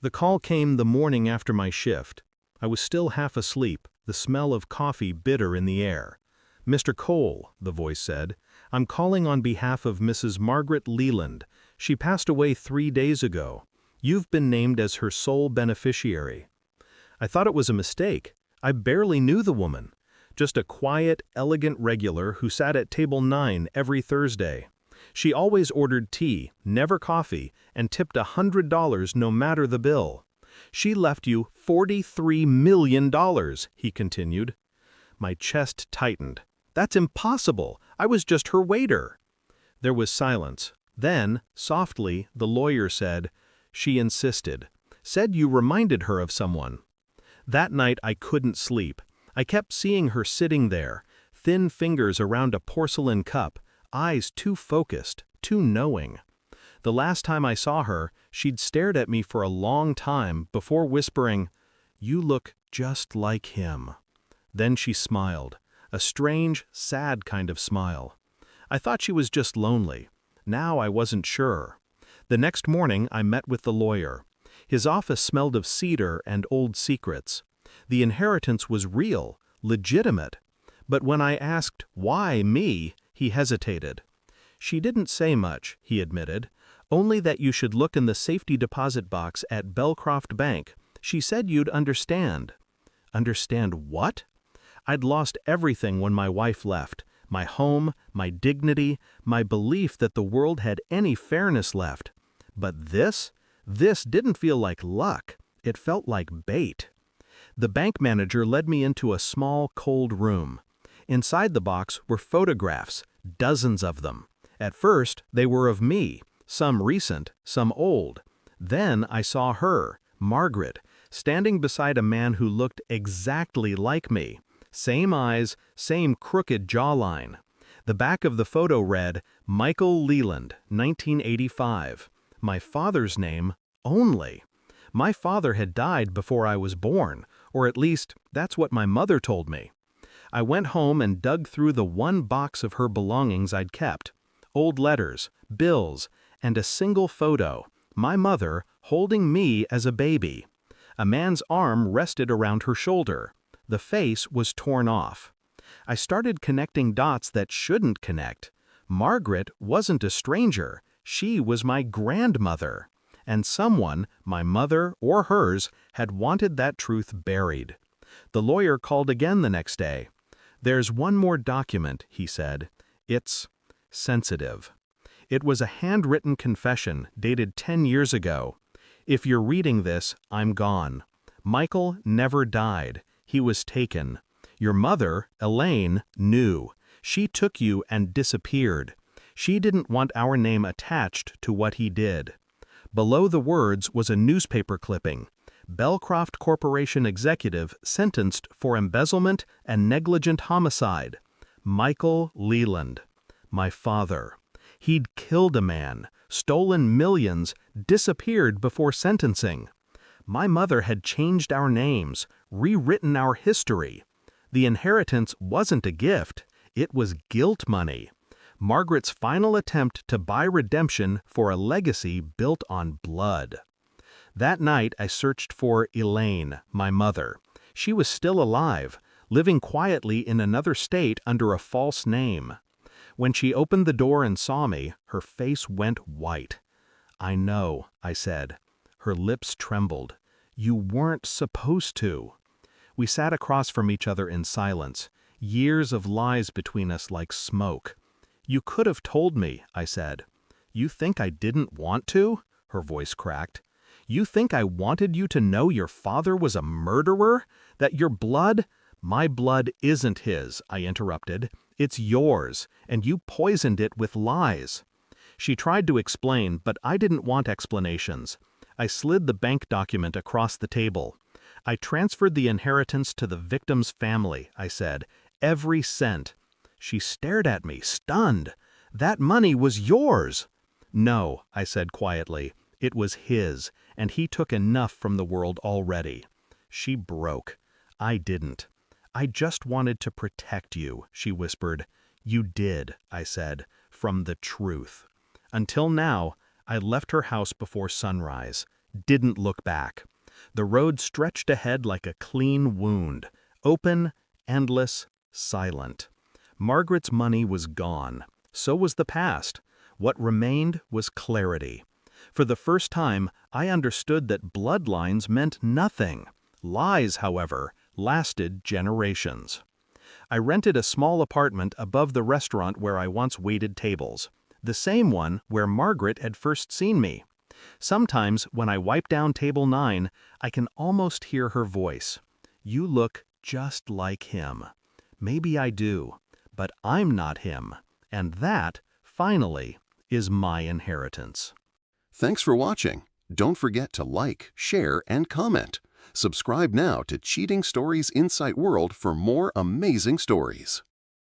The call came the morning after my shift. I was still half asleep, the smell of coffee bitter in the air. "Mr. Cole," the voice said, "I'm calling on behalf of Mrs. Margaret Leland. She passed away 3 days ago. You've been named as her sole beneficiary." I thought it was a mistake. I barely knew the woman. Just a quiet, elegant regular who sat at table 9 every Thursday. She always ordered tea, never coffee, and tipped $100 no matter the bill. "She left you $43 million," he continued. My chest tightened. "That's impossible. I was just her waiter." There was silence. Then, softly, the lawyer said, "She insisted. Said you reminded her of someone." That night I couldn't sleep. I kept seeing her sitting there, thin fingers around a porcelain cup, eyes too focused, too knowing. The last time I saw her, she'd stared at me for a long time before whispering, "You look just like him." Then she smiled, a strange, sad kind of smile. I thought she was just lonely. Now I wasn't sure. The next morning I met with the lawyer. His office smelled of cedar and old secrets. The inheritance was real, legitimate. But when I asked, "Why me?" he hesitated. "She didn't say much," he admitted. "Only that you should look in the safety deposit box at Belcroft Bank. She said you'd understand." Understand what? I'd lost everything when my wife left. My home, my dignity, my belief that the world had any fairness left. But this didn't feel like luck. It felt like bait. The bank manager led me into a small, cold room. Inside the box were photographs, dozens of them. At first, they were of me, some recent, some old. Then I saw her, Margaret, standing beside a man who looked exactly like me. Same eyes, same crooked jawline. The back of the photo read, "Michael Leland, 1985. My father's name only. My father had died before I was born, or at least, that's what my mother told me. I went home and dug through the one box of her belongings I'd kept. Old letters, bills, and a single photo, my mother holding me as a baby. A man's arm rested around her shoulder. The face was torn off. I started connecting dots that shouldn't connect. Margaret wasn't a stranger. She was my grandmother. And someone, my mother or hers, had wanted that truth buried. The lawyer called again the next day. "There's one more document," he said. "It's sensitive." It was a handwritten confession dated 10 years ago. If you're reading this, I'm gone. Michael never died. He was taken. Your mother, Elaine, knew. She took you and disappeared. She didn't want our name attached to what he did. Below the words was a newspaper clipping. "Belcroft Corporation executive sentenced for embezzlement and negligent homicide. Michael Leland." My father. He'd killed a man, stolen millions, disappeared before sentencing. My mother had changed our names, rewritten our history. The inheritance wasn't a gift, it was guilt money. Margaret's final attempt to buy redemption for a legacy built on blood. That night I searched for Elaine, my mother. She was still alive, living quietly in another state under a false name. When she opened the door and saw me, her face went white. "I know," I said. Her lips trembled. "You weren't supposed to." We sat across from each other in silence, years of lies between us like smoke. "You could have told me," I said. "You think I didn't want to?" Her voice cracked. "You think I wanted you to know your father was a murderer? That your blood—" "My blood isn't his," I interrupted. "It's yours, and you poisoned it with lies." She tried to explain, but I didn't want explanations. I slid the bank document across the table. "I transferred the inheritance to the victim's family," I said. "Every cent." She stared at me, stunned. "That money was yours." "No," I said quietly. "It was his, and he took enough from the world already." She broke. I didn't. "I just wanted to protect you," she whispered. "You did," I said, "from the truth." Until now, I left her house before sunrise. didn't look back. The road stretched ahead like a clean wound, open, endless, silent. Margaret's money was gone. So was the past. What remained was clarity. For the first time, I understood that bloodlines meant nothing. Lies, however, lasted generations. I rented a small apartment above the restaurant where I once waited tables, the same one where Margaret had first seen me. Sometimes, when I wipe down table 9, I can almost hear her voice. "You look just like him." Maybe I do, but I'm not him, and that, finally, is my inheritance. Thanks for watching. Don't forget to like, share, and comment. Subscribe now to Cheating Stories Insight World for more amazing stories.